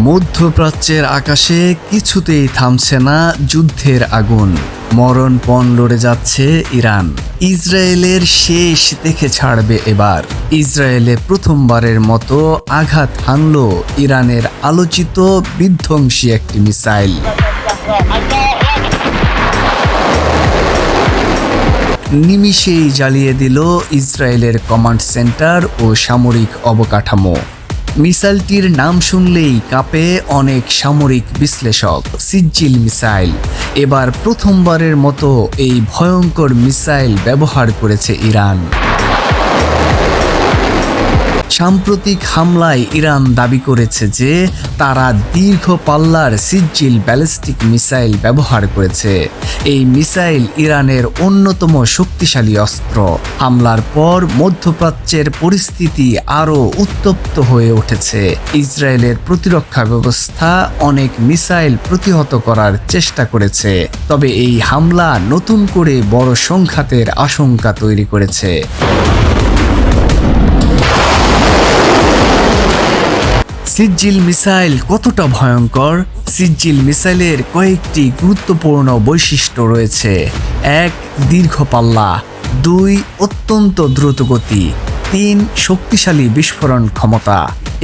মধ্যপ্রাচ্যের আকাশে কিছুতেই থামছে না যুদ্ধের আগুন। মরণপণ লড়ে যাচ্ছে ইরান। ইসরায়েলের শেষ দেখে ছাড়বে এবার। ইসরায়েলে প্রথমবারের মতো আঘাত হানল ইরানের আলোচিত বিধ্বংসী একটি মিসাইল। নিমিষেই জ্বালিয়ে দিল ইসরায়েলের কমান্ড সেন্টার ও সামরিক অবকাঠামো। মিসাইলটির নাম শুনলেই কাঁপে অনেক সামরিক বিশ্লেষক। Sejjil missile. এবার প্রথমবারের মতো এই ভয়ঙ্কর মিসাইল ব্যবহার করেছে ইরান। সাম্প্রতিক হামলায় ইরান দাবি করেছে যে তারা দীর্ঘ পাল্লার সিজ্জিল ব্যালিস্টিক মিসাইল ব্যবহার করেছে। এই মিসাইল ইরানের অন্যতম শক্তিশালী অস্ত্র। হামলার পর মধ্যপ্রাচ্যের পরিস্থিতি আরও উত্তপ্ত হয়ে উঠেছে। ইসরায়েলের প্রতিরক্ষা ব্যবস্থা অনেক মিসাইল প্রতিহত করার চেষ্টা করেছে, তবে এই হামলা নতুন করে বড় সংঘাতের আশঙ্কা তৈরি করেছে। সিজ্জিল মিসাইল কতটা ভয়ঙ্কর? সিজ্জিল মিসাইলের কয়েকটি গুরুত্বপূর্ণ বৈশিষ্ট্য রয়েছে। 1. দীর্ঘ পাল্লা। 2. অত্যন্ত দ্রুতগতি। 3. শক্তিশালী বিস্ফোরণ ক্ষমতা।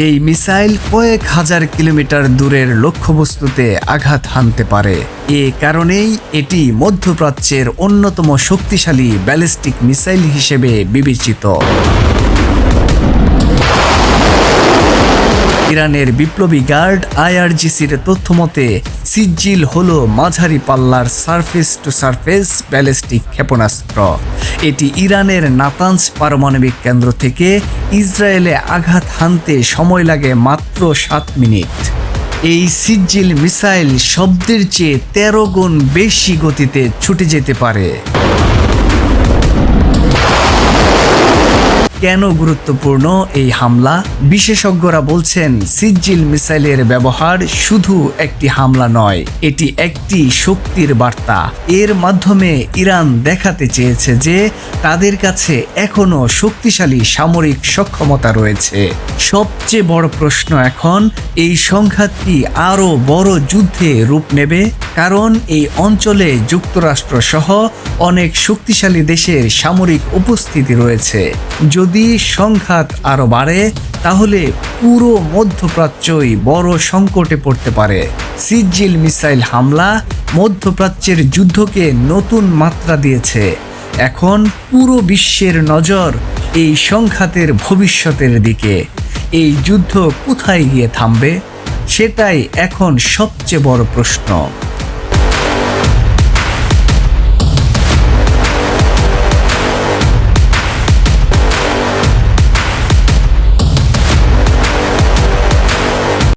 এই মিসাইল কয়েক হাজার কিলোমিটার দূরের লক্ষ্যবস্তুতে আঘাত হানতে পারে। এ কারণেই এটি মধ্যপ্রাচ্যের অন্যতম শক্তিশালী ব্যালিস্টিক মিসাইল হিসেবে বিবেচিত। ইরানের বিপ্লবী গার্ড IRGCর তথ্যমতে সিজ্জিল হলো মাঝারি পাল্লার সারফেস টু সারফেস ব্যালিস্টিক ক্ষেপণাস্ত্র। এটি ইরানের নাতানজ পারমাণবিক কেন্দ্র থেকে ইসরায়েলে আঘাত হানতে সময় লাগে মাত্র 7 মিনিট। এই সিজ্জিল মিসাইল শব্দের চেয়ে 13 গুণ বেশি গতিতে ছুটে যেতে পারে। কেন গুরুত্বপূর্ণ এই হামলা? বিশেষজ্ঞরা বলছেন সিজ্জিল মিসাইলের ব্যবহার শুধু একটি হামলা নয়, এটি একটি শক্তির বার্তা। এর মাধ্যমে ইরান দেখাতে চেয়েছে যে তাদের কাছে এখনো শক্তিশালী সামরিক সক্ষমতা রয়েছে। সবচেয়ে বড় প্রশ্ন এখন, এই সংঘাতটি আরও বড় যুদ্ধে রূপ নেবে, কারণ এই অঞ্চলে যুক্তরাষ্ট্র সহ অনেক শক্তিশালী দেশের সামরিক উপস্থিতি রয়েছে। যদি সংঘাত আরও বাড়ে তাহলে পুরো মধ্যপ্রাচ্যই বড় সংকটে পড়তে পারে। সিজ্জিল মিসাইল হামলা মধ্যপ্রাচ্যের যুদ্ধকে নতুন মাত্রা দিয়েছে। এখন পুরো বিশ্বের নজর এই সংঘাতের ভবিষ্যতের দিকে। এই যুদ্ধ কোথায় গিয়ে থামবে, সেটাই এখন সবচেয়ে বড় প্রশ্ন।